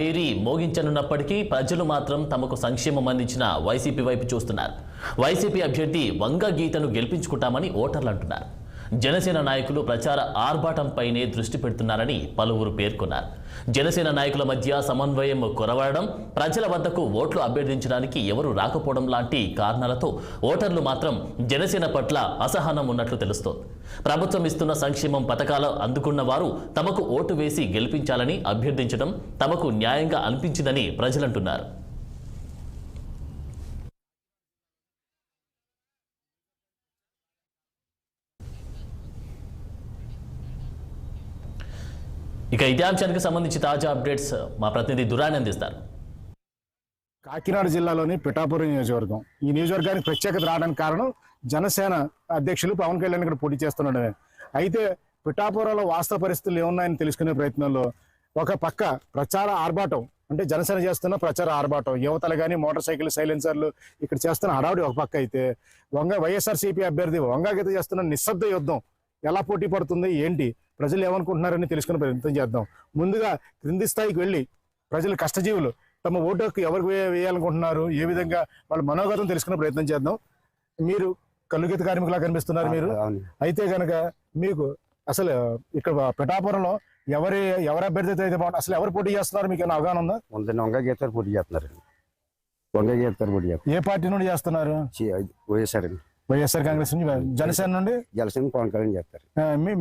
పేరి మోగించనున్నప్పటికీ ప్రజలు మాత్రం తమకు సంక్షేమం అందించిన వైసీపీ వైపు చూస్తున్నారు. వైసీపీ అభ్యర్థి వంగ గీతను గెలిపించుకుంటామని ఓటర్లు అంటున్నారు. జనసేన నాయకులు ప్రచార ఆర్భాటంపైనే దృష్టి పెడుతున్నారని పలువురు పేర్కొన్నారు. జనసేన నాయకుల మధ్య సమన్వయం కొరవడం, ప్రజల వద్దకు ఓట్లు అభ్యర్థించడానికి ఎవరు రాకపోవడం లాంటి కారణాలతో ఓటర్లు మాత్రం జనసేన పట్ల అసహనం ఉన్నట్లు తెలుస్తోంది. ప్రభుత్వం ఇస్తున్న సంక్షేమం పథకాలు అందుకున్న వారు తమకు ఓటు వేసి గెలిపించాలని అభ్యర్థించడం తమకు న్యాయంగా అనిపించిందని ప్రజలంటున్నారు. ఇక ఇదే అంశానికి సంబంధించి తాజా అప్డేట్స్ మా ప్రతినిధి దురాని అందిస్తారు. కాకినాడ జిల్లాలోని పిఠాపురం నియోజకవర్గం. ఈ నియోజకవర్గానికి ప్రత్యేకత రావడానికి కారణం జనసేన అధ్యక్షులు పవన్ కళ్యాణ్ ఇక్కడ పోటీ చేస్తుండడమే. అయితే పిఠాపురంలో వాస్తవ పరిస్థితులు ఏమున్నాయని తెలుసుకునే ప్రయత్నంలో ఒక పక్క ప్రచార ఆర్భాటం, అంటే జనసేన చేస్తున్న ప్రచార ఆర్భాటం, యువతలు కానీ మోటార్ సైకిల్ సైలెన్సర్లు ఇక్కడ చేస్తున్న హడావుడి ఒక పక్క అయితే, వైఎస్ఆర్సీపీ అభ్యర్థి వంగ గీత చేస్తున్న నిశ్శబ్ద యుద్ధం ఎలా పోటీ పడుతుంది, ఏంటి, ప్రజలు ఏమనుకుంటున్నారని తెలుసుకునే ప్రయత్నం చేద్దాం. ముందుగా క్రింది స్థాయికి వెళ్ళి ప్రజలు, కష్టజీవులు తమ ఓటుకు ఎవరికి వేయాలనుకుంటున్నారు, ఏ విధంగా వాళ్ళ మనోగతం తెలుసుకునే ప్రయత్నం చేద్దాం. మీరు కల్లుగీత కార్మికులా కనిపిస్తున్నారు మీరు. అయితే కనుక మీకు అసలు ఇక్కడ పిఠాపురంలో ఎవరి అభ్యర్థి అయితే బాగుంటుంది, అసలు ఎవరు పోటీ చేస్తున్నారు మీకు ఏమైనా అవగాహన ఉందా? వంగ గీత పోటీ చేస్తున్నారు. వంగ గీత పోటీ చేస్తున్నారు. ఏ పార్టీ నుండి చేస్తున్నారు? వైఎస్ఆర్ కాంగ్రెస్ నుంచి. జనసేన నుండి జనసేన పవన్ కళ్యాణ్ చేస్తారు.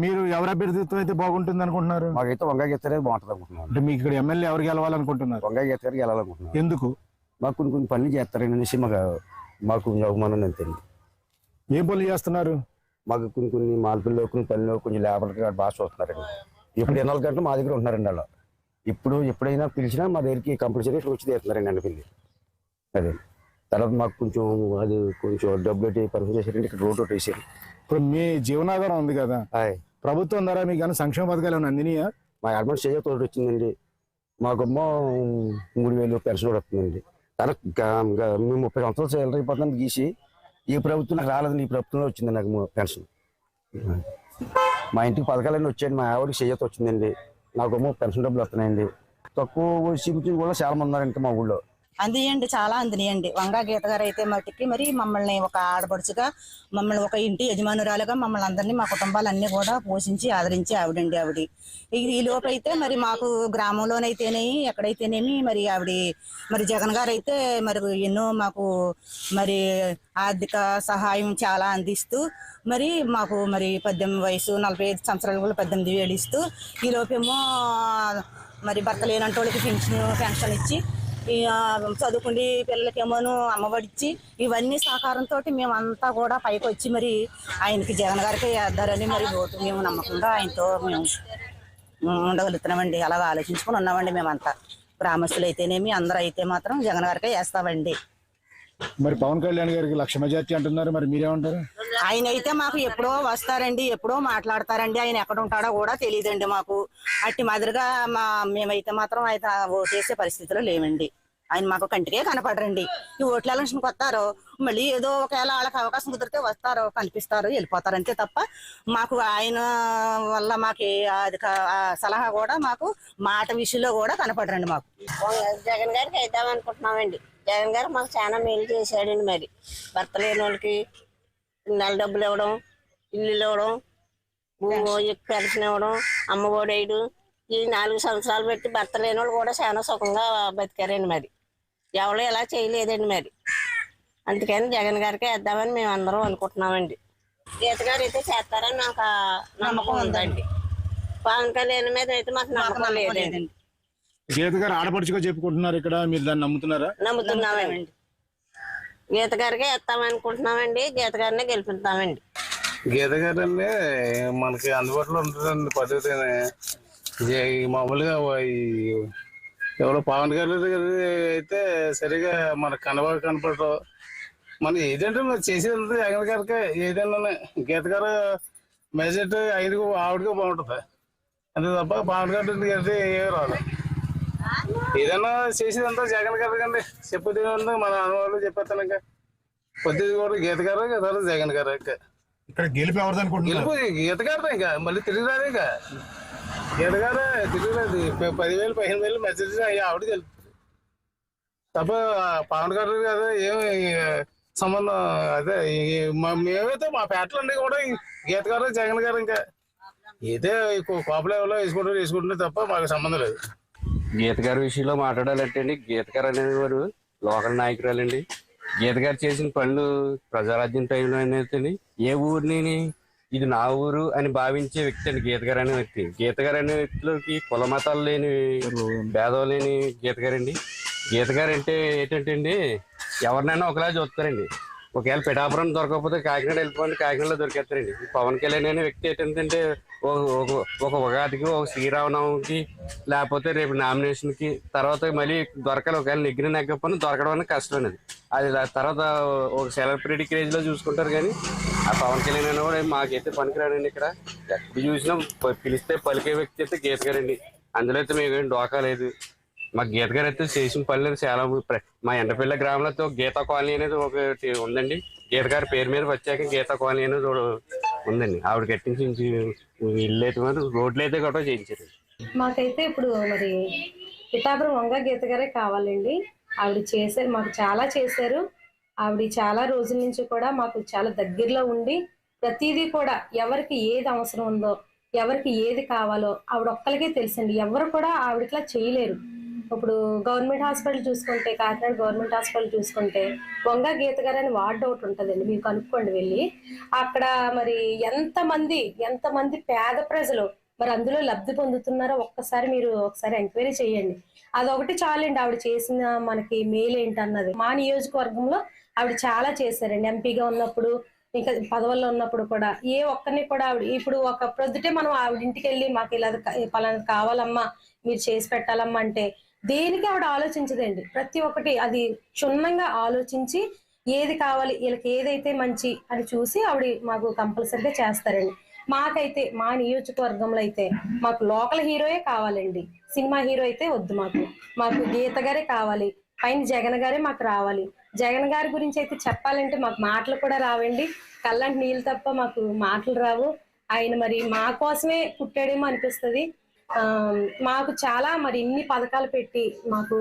మీరు ఎవరి అభ్యర్థిత్వం అయితే బాగుంటుంది అనుకుంటున్నారు? మాకైతే వంగ గీతరే బాగుంటుంది అనుకుంటున్నాను. అంటే మీకు ఇక్కడ ఎమ్మెల్యే ఎవరు గెలవాలనుకుంటున్నారు? వంగ గీత గారికి గెలాలనుకుంటున్నాను. ఎందుకు? మాకు కొన్ని పనులు చేస్తారని అనేసి మాకు అవమానం అంతేండి. ఏం పనులు చేస్తున్నారు? మాకు కొన్ని మాల్పిల్లో కొన్ని పనులు కొంచెం లేబర్కి బాగా చూస్తున్నారండి. ఇప్పుడు 4 గంటలు మా దగ్గర ఉంటున్నారండి. అలా ఎప్పుడైనా పిలిచినా మా దగ్గరికి కంపల్సరీ వచ్చి తీరుతున్నారండి అన్న పిల్లి. అదే తర్వాత మాకు కొంచెం డబ్బులు పర్ఫెక్ట్ చేశారండి. ఇక్కడ రోడ్ ఒకటి వేసారు. ఇప్పుడు మీ జీవనాధారం ఉంది కదా, ప్రభుత్వం ద్వారా మీకు కానీ సంక్షేమ పథకాలు ఏమైనా అందినాయా? మా అడ్వాన్స్ చేయ తోటి వచ్చిందండి. మాకేమో 3000 పెన్షన్ కూడా వస్తుందండి. మేము 30 సంవత్సరాలు సేలరీ అయిపోతున్నాం గీసి. ఈ ప్రభుత్వం నాకు రాలేదండి, ఈ ప్రభుత్వంలో వచ్చింది నాకు పెన్షన్. మా ఇంటికి పథకాలన్నీ వచ్చాయండి. మా ఆవిడకి చేయూత వచ్చిందండి. నాకేమో పెన్షన్ డబ్బులు వస్తున్నాయండి. తక్కువ సీట్లు కూడా చాలా మంది ఉన్నారంటే మా ఊళ్ళో. అందియండి, చాలా అందినాయండి. వంగా గీత గారు అయితే మట్టికి మరి మమ్మల్ని ఒక ఆడపడుచుగా, మమ్మల్ని ఒక ఇంటి యజమానురాలుగా మమ్మల్ని అందరినీ, మా కుటుంబాలన్నీ కూడా పోషించి ఆదరించి ఆవిడ ఈ లోపు అయితే మరి మాకు గ్రామంలోనైతేనేమి ఎక్కడైతేనేమి మరి మరి జగన్ గారు అయితే మరి ఎన్నో మాకు మరి ఆర్థిక సహాయం చాలా అందిస్తూ మరి మాకు మరి 18 వయసు 45 సంవత్సరాలు కూడా 18,000 ఇస్తూ, ఈ లోపేమో మరి భర్త లేనంటి వాళ్ళకి పెన్షన్ ఇచ్చి, చదువుకుండి పిల్లలకేమోను అమ్మఒడిచ్చి, ఇవన్నీ సహకారంతో మేమంతా కూడా పైకి వచ్చి మరి ఆయనకి జగన్ గారికి వేద్దారని మరి ఓటు మేము నమ్మకంగా ఆయనతో మేము ఉండగలుగుతున్నామండి. అలాగ ఆలోచించుకుని ఉన్నామండి. మేమంతా గ్రామస్తులు అయితేనేమి అందరూ అయితే మాత్రం జగన్ గారికే వేస్తామండి. మరి పవన్ కళ్యాణ్ గారికి 1,00,000 మెజార్టీ అంటున్నారు, మరి మీరేమంటారు? ఆయన అయితే మాకు ఎప్పుడో వస్తారండి, ఎప్పుడో మాట్లాడతారండి. ఆయన ఎక్కడ ఉంటాడో కూడా తెలియదండి మాకు. అట్టి మాదిరిగా మేమైతే మాత్రం ఆయన ఓటేసే పరిస్థితిలో లేవండి. ఆయన మాకు కంటికే కనపడరండి. ఈ ఓట్ల ఎలక్షన్కి వస్తారో మళ్ళీ ఏదో ఒకవేళ వాళ్ళకి అవకాశం కుదిరితే వస్తారో కనిపిస్తారో వెళ్ళిపోతారు అంతే తప్ప మాకు ఆయన వల్ల మాకు సలహా కూడా మాకు మాట విషయంలో కూడా కనపడరండి. మాకు జగన్ గారికి వేద్దాం అనుకుంటున్నామండి. జగన్ గారు మాకు చాలా మేలు చేశాడండి. మరి భర్త లేని వాళ్ళకి నెల డబ్బులు ఇవ్వడం, ఇల్లు ఇవ్వడం, పెన్షన్ ఇవ్వడం, అమ్మఒడి వేయడం, ఈ 4 సంవత్సరాలు పెట్టి భర్త లేని వాళ్ళు కూడా చాలా సుఖంగా బతికారండి. మరి ఎవరు ఎలా చేయలేదండి. మరి అందుకని జగన్ గారికి వేద్దామని మేము అందరం అనుకుంటున్నామండి. గీత గారు అయితే చేస్తారని నాకు నమ్మకం ఉందండి. పవన్ కళ్యాణ్ మీద అయితే మాకు నమ్మకం లేదండి. గీత గారు ఆడపడుచుగా చెప్పుకుంటున్నారు ఇక్కడ, మీరు దాన్ని నమ్ముతున్నారా? నమ్ముతున్నామండి. గీత గారికి వేస్తామనుకుంటున్నామండి. గీత గారినే గెలిపిస్తామండి. గీత గారండి మనకి అందుబాటులో ఉంటుందండి. పద్ధతిని మామూలుగా ఎవరో పవన్ కళ్యాణ్ గారు అయితే సరిగా మనకు కనపడరు. మనం ఏదంటే మరి చేసేది జగన్ గారికి ఏదైనా. గీత గారు మెజార్టీ ఆవిడగా బాగుంటుంది అంతే తప్ప పవన్ కళ్యాణ్ గారి ఏ రాదు. ఏదైనా చేసేదంతా జగన్ గారు కండి. చెప్పేది మన అనుభవాలు చెప్పేస్తాను. ఇంకా కొద్దిగా కూడా గీత గారు జగన్ గారు ఇక్కడ గెలిపి ఎవరిది అనుకుంటున్నారు? గెలుపు గీత గారితో ఇంకా మళ్ళీ తిరిగి రాదు. ఇంకా గీత గారు తెలియలేదు. 10,000 15,000 మెసేజ్ ఆవిడ తెలుస్తుంది తప్ప పవన్ కళ్యాణ్ గారు ఏమి సంబంధం. అదే మేమైతే మా పేటలన్నీ కూడా గీత గారు జగన్ గారు ఇంకా ఇదే కోపలు ఎవరో వేసుకుంటున్నారు తప్ప మాకు సంబంధం లేదు. గీత గారి విషయంలో మాట్లాడాలంటే అండి, గీత గారు అనేవారు లోకల్ నాయకురాలండి. గీత గారు చేసిన పనులు ప్రజారాజ్యం టైంలో అనేది ఏ ఊరిని ఇది నా ఊరు అని భావించే వ్యక్తి అండి గీత గారు అనే వ్యక్తి. గీత గారు అనే వ్యక్తులకి కుల మతాలు లేని భేదం లేని గీత గారండి. గీత గారు అంటే ఏంటంటే అండి, ఎవరినైనా ఒకలా చూస్తారండి. ఒకవేళ పిఠాపురం దొరకకపోతే కాకినాడ వెళ్ళిపోండి, కాకినాడలో దొరికేస్తారండి. పవన్ కళ్యాణ్ అనే వ్యక్తి ఏంటంటే ఒక ఉగాదికి, ఒక శ్రీరామనవమికి, లేకపోతే రేపు నామినేషన్కి తర్వాత మళ్ళీ దొరకాలి. ఒకవేళ నెగ్గకపోయినా దొరకడం అనేది కష్టం అనేది. అది తర్వాత ఒక సెలబ్రిటీ క్రేజ్ లో చూసుకుంటారు. కానీ ఆ పవన్ కళ్యాణ్ అనే కూడా మాకైతే పనికిరాడండి. ఇక్కడ ఎప్పుడు చూసినా పిలిస్తే పలికే వ్యక్తి అయితే గీత గారండి. అందులో అయితే మేము డోకా లేదు. మా గీత గారు అయితే చేసిన పనులు చాలా. మా ఎండపిల్ల గ్రామంలో గీతా కాలనీ అనేది ఒకటి ఉందండి. గీత గారి పేరు మీద వచ్చాక గీతా కాలనీ అనేది ఉందండి. ఆవిడ కట్టించి ఇల్లు అయితే మరి రోడ్లు అయితే కూడా చేయించారు. మాకైతే ఇప్పుడు మరి పిఠాపురం వంగ గీత గారే కావాలండి. ఆవిడ చేశారు, మాకు చాలా చేశారు. ఆవిడ చాలా రోజుల నుంచి కూడా మాకు చాలా దగ్గరలో ఉండి ప్రతిదీ కూడా ఎవరికి ఏది అవసరం ఉందో, ఎవరికి ఏది కావాలో ఆవిడ ఒక్కరికే తెలుసండి. ఎవరు కూడా ఆవిడట్లా చేయలేరు. ఇప్పుడు గవర్నమెంట్ హాస్పిటల్ చూసుకుంటే, కాకినాడ గవర్నమెంట్ హాస్పిటల్ చూసుకుంటే వంగ గీత గారు అని వార్డ్ ఒకటి ఉంటుందండి. మీరు కనుక్కోండి వెళ్ళి. అక్కడ మరి ఎంతమంది పేద ప్రజలు మరి అందులో లబ్ధి పొందుతున్నారో ఒక్కసారి మీరు ఒకసారి ఎంక్వైరీ చేయండి. అదొకటి చాలండి ఆవిడ చేసిన మనకి మేలు ఏంటన్నది. మా నియోజకవర్గంలో ఆవిడ చాలా చేశారండి. ఎంపీగా ఉన్నప్పుడు, ఇంకా పదవుల్లో ఉన్నప్పుడు కూడా ఏ ఒక్కరిని కూడా ఆవిడ ఇప్పుడు ఒక ప్రొద్దుటే మనం ఆవిడ ఇంటికి వెళ్ళి మాకు ఇలా పలానా కావాలమ్మా, మీరు చేసి పెట్టాలమ్మా అంటే దేనికి ఆవిడ ఆలోచించదండి. ప్రతి ఒక్కటి అది క్షుణ్ణంగా ఆలోచించి ఏది కావాలి, వీళ్ళకి ఏదైతే మంచి అని చూసి ఆవిడ మాకు కంపల్సరిగా చేస్తారండి. మాకైతే మా నియోజకవర్గంలో అయితే మాకు లోకల్ హీరోయే కావాలండి. సినిమా హీరో అయితే వద్దు. మాకు గీత గారే కావాలి. పైన జగన్ గారే మాకు రావాలి. జగన్ గారి గురించి అయితే చెప్పాలంటే మాకు మాటలు కూడా రావండి. కళ్ళంటి నీళ్ళు తప్ప మాకు మాటలు రావు. ఆయన మరి మా కోసమే పుట్టాడేమో అనిపిస్తుంది. మాకు చాలా మరి ఇన్ని పథకాలు పెట్టి మాకు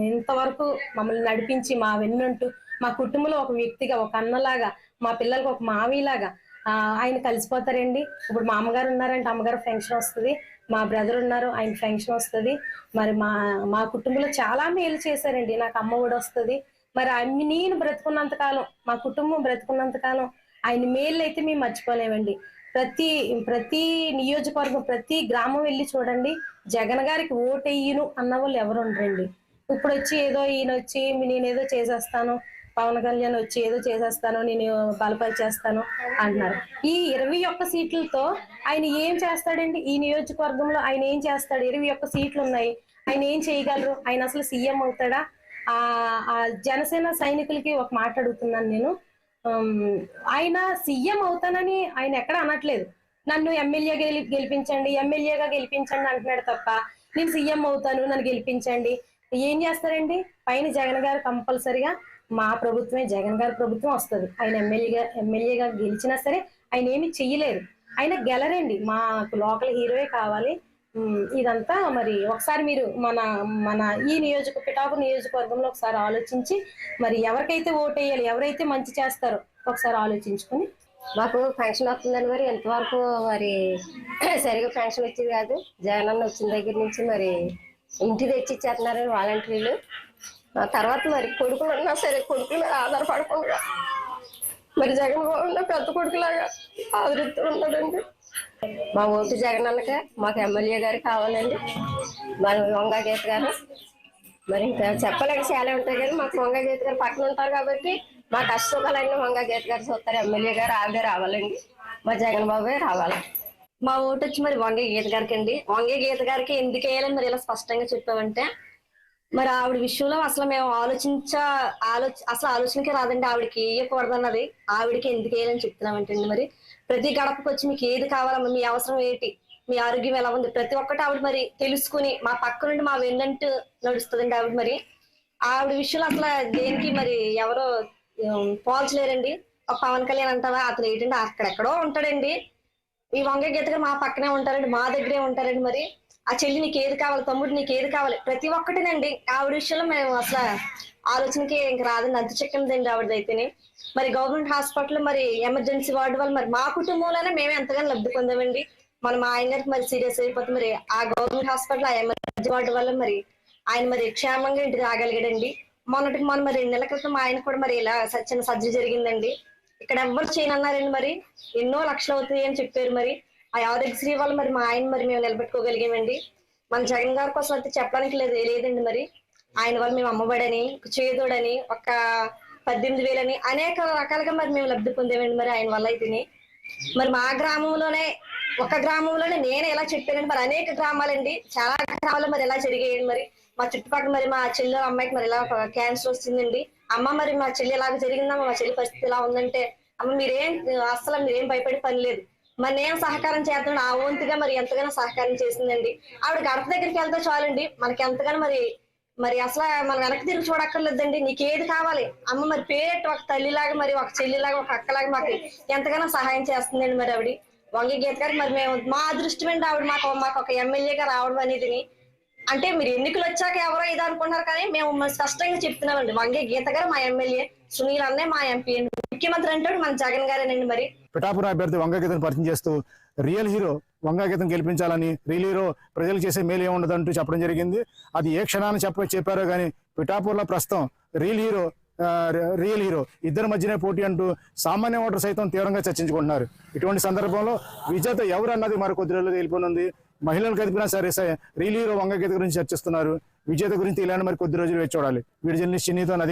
ఇంతవరకు మమ్మల్ని నడిపించి మా వెన్నంటూ మా కుటుంబంలో ఒక వ్యక్తిగా, ఒక అన్నలాగా, మా పిల్లలకు ఒక మావిలాగా ఆయన కలిసిపోతారండి. ఇప్పుడు మా అమ్మగారు ఉన్నారంటే అమ్మగారు పెన్షన్ వస్తుంది, మా బ్రదర్ ఉన్నారు ఆయన పెన్షన్ వస్తుంది. మరి మా కుటుంబంలో చాలా మేలు చేశారండి. నాకు అమ్మ ఒడి వస్తుంది. మరి నేను బ్రతుకున్నంతకాలం, మా కుటుంబం బ్రతుకున్నంతకాలం ఆయన మేలు అయితే మేము మర్చిపోలేమండి. ప్రతి నియోజకవర్గం, ప్రతి గ్రామం వెళ్ళి చూడండి, జగన్ గారికి ఓటెయ్యను అన్న వాళ్ళు ఎవరు ఉండరండి. ఇప్పుడు వచ్చి ఏదో ఈయన వచ్చి నేనేదో చేసేస్తాను, పవన్ కళ్యాణ్ వచ్చి ఏదో చేసేస్తాను, నేను బలపరిచేస్తాను అంటున్నారు. ఈ 21 సీట్లతో ఆయన ఏం చేస్తాడండి? ఈ నియోజకవర్గంలో ఆయన ఏం చేస్తాడు? 21 సీట్లు ఉన్నాయి, ఆయన ఏం చేయగలరు? ఆయన అసలు సీఎం అవుతాడా? ఆ జనసేన సైనికులకి ఒక మాట అడుగుతున్నాను నేను. ఆయన సీఎం అవుతానని ఆయన ఎక్కడ అనట్లేదు. నన్ను ఎమ్మెల్యేగా గెలిపించండి అంటున్నాడు తప్ప నేను సీఎం అవుతాను, నన్ను గెలిపించండి. ఏం చేస్తారండి? పైన జగన్ గారు కంపల్సరిగా మా ప్రభుత్వమే, జగన్ గారి ప్రభుత్వం వస్తుంది. ఆయన ఎమ్మెల్యేగా గెలిచినా సరే ఆయన ఏమి చెయ్యలేరు. ఆయన గెలరండి. మాకు లోకల్ హీరోయే కావాలి. ఇదంతా మరి ఒకసారి మీరు మన ఈ పిఠాపురం నియోజకవర్గంలో ఒకసారి ఆలోచించి మరి ఎవరికైతే ఓటేయాలి, ఎవరైతే మంచి చేస్తారో ఒకసారి ఆలోచించుకుని. మాకు పెన్షన్ వస్తుందని మరి ఎంతవరకు మరి సరిగా పెన్షన్ వచ్చేది కాదు. జగన్ అన్న వచ్చిన దగ్గర నుంచి మరి ఇంటి తెచ్చి ఇచ్చేస్తున్నారని వాలంటీర్లు. తర్వాత మరి కొడుకులు ఉన్నా సరే కొడుకులు ఆధారపడకుండా మరి జగన్ బాబు పెద్ద కొడుకులాగా ఆదరిస్తూ ఉన్నాడండి. మా ఓటు జగన్ అన్నకే, మాకు ఎమ్మెల్యే గారు కావాలండి. మరి వంగ గీత గారు మరి ఇంకా చెప్పలేక చాలా ఉంటాయి కానీ మాకు వంగ గీత గారు పక్కన ఉంటారు కాబట్టి మా కష్టసుఖాలన్నీ వంగ గీత గారు చూస్తారు. ఎమ్మెల్యే గారు ఆవిడే రావాలండి, మా జగన్ బాబే రావాలి. మా ఓటు వచ్చి మరి వంగ గీత గారికి అండి. వంగ గీత గారికి ఎందుకు వేయాలని మరి ఇలా స్పష్టంగా చెప్పామంటే, మరి ఆవిడ విషయంలో అసలు మేము అసలు ఆలోచనకే రాదండి. ఆవిడకి వేయకూడదు అన్నది ఆవిడకి ఎందుకు వేయాలని చెప్తున్నామంటే అండి, మరి ప్రతి గడపకు వచ్చి మీకు ఏది కావాలమ్మా, మీ అవసరం ఏంటి, మీ ఆరోగ్యం ఎలా ఉంది, ప్రతి ఒక్కటి ఆవిడ మరి తెలుసుకుని మా పక్క నుండి మా వెన్నంటూ నడుస్తుందండి ఆవిడ. మరి ఆవిడ విషయంలో అసలు దేనికి మరి ఎవరో పోల్చలేరండి. ఒక పవన్ కళ్యాణ్ అంటావా, అతను ఏంటంటే అక్కడెక్కడో ఉంటాడండి. ఈ వంగ గీత గారు మా పక్కనే ఉంటారండి, మా దగ్గరే ఉంటారండి. మరి ఆ చెల్లి నీకు ఏది కావాలి, తమ్ముడు నీకు ఏది కావాలి, ప్రతి ఒక్కటినండి. ఆవిడ విషయంలో మేము అసలు ఆలోచనకి ఇంక రాదండి, అంత చెక్కిందండి ఆవిడదైతేనే. మరి గవర్నమెంట్ హాస్పిటల్ మరి ఎమర్జెన్సీ వార్డు వల్ల మరి మా కుటుంబంలోనే మేమే ఎంతగానో లబ్ధి పొందామండి. మన మా ఆయన గారికి మరి సీరియస్ అయిపోతే మరి ఆ గవర్నమెంట్ హాస్పిటల్ ఆ ఎమర్జెన్సీ వార్డు వల్ల మరి ఆయన మరి క్షేమంగా ఇంటికి రాగలిగాడండి. మొన్నటికి మొన్న మరి 2 నెలల క్రితం ఆయన కూడా మరి ఇలా చిన్న సర్జరీ జరిగిందండి. ఇక్కడ ఎవ్వరు చేయనన్నారండి, మరి ఎన్నో లక్షలు అవుతాయి అని చెప్పారు. మరి ఆ ఆరోగ్యశ్రీ వల్ల మరి మా ఆయన మరి మేము నిలబెట్టుకోగలిగామండి. మన జగన్ గారి కోసం అయితే చెప్పడానికి లేదండి. మరి ఆయన వల్ల మేము అమ్మబడని, చేదోడని, ఒక 18,000 అని అనేక రకాలుగా మరి మేము లబ్ధి పొందామండి. మరి ఆయన వల్ల అయితేనే మరి మా గ్రామంలోనే, ఒక గ్రామంలోనే నేను ఎలా చెప్పానండి, మరి అనేక గ్రామాలండి, చాలా గ్రామాలు మరి ఎలా జరిగాయండి. మరి మా చుట్టుపక్కల మరి మా చెల్లి అమ్మాయికి మరి ఇలా క్యాన్సర్ వచ్చిందండి. అమ్మ మరి మా చెల్లి ఎలాగ జరిగిందమ్మా, మా చెల్లి పరిస్థితి ఎలా ఉందంటే, అమ్మ మీరేం భయపడే పని లేదు, మరి నేను సహకారం చేస్తున్నాను. ఆ వంతుగా మరి ఎంతగానో సహకారం చేసిందండి. ఆవిడ గడప దగ్గరికి వెళ్తే చాలండి మనకి ఎంతగానో మరి అసలు మనం వెనక్కి తిరిగి చూడక్కర్లేదండి. నీకు ఏది కావాలి అమ్మ మరి పేరెట్ ఒక తల్లిలాగా, మరి ఒక చెల్లిలాగా, ఒక అక్కలాగా మాకు ఎంతగానో సహాయం చేస్తుందండి. మరి ఆవిడ వంగ గీత గారు మరి మేము మా అదృష్టమండి ఆవిడ మాకు ఒక ఎమ్మెల్యేగా రావడం అనేది. అంటే మీరు ఎన్నికలు వచ్చాక ఎవరో ఇది అనుకుంటున్నారు, కానీ మేము స్పష్టంగా చెప్తున్నామండి, వంగే గీత గారు మా ఎమ్మెల్యే, సునీల్ అన్నే మా ఎంపీ అండి, ముఖ్యమంత్రి అంటే మన జగన్ గారేనండి. మరి పిఠాపురం అభ్యర్థి వంగ గీతను పరిచయం చేస్తూ రియల్ హీరో వంగ గీతను గెలిపించాలని, రియల్ హీరో ప్రజలు చేసే మేలు ఏముండదంటూ చెప్పడం జరిగింది. అది ఏ క్షణాన్ని చెప్పారో కానీ పిఠాపూర్లో ప్రస్తుతం రియల్ హీరో ఇద్దరి మధ్యనే పోటీ అంటూ సామాన్య ఓటర్ సైతం తీవ్రంగా చర్చించుకుంటున్నారు. ఇటువంటి సందర్భంలో విజేత ఎవరు అన్నది మరి కొద్ది రోజులు తెలిపోనుంది. మహిళలు కదిపినా సరే రియల్ హీరో వంగ గీత గురించి చర్చిస్తున్నారు. విజేత గురించి ఇలాంటి మరి కొద్ది రోజులు వేచి చూడాలి. వీడి జర్నలిస్ట్ చిన్నీతో నదీం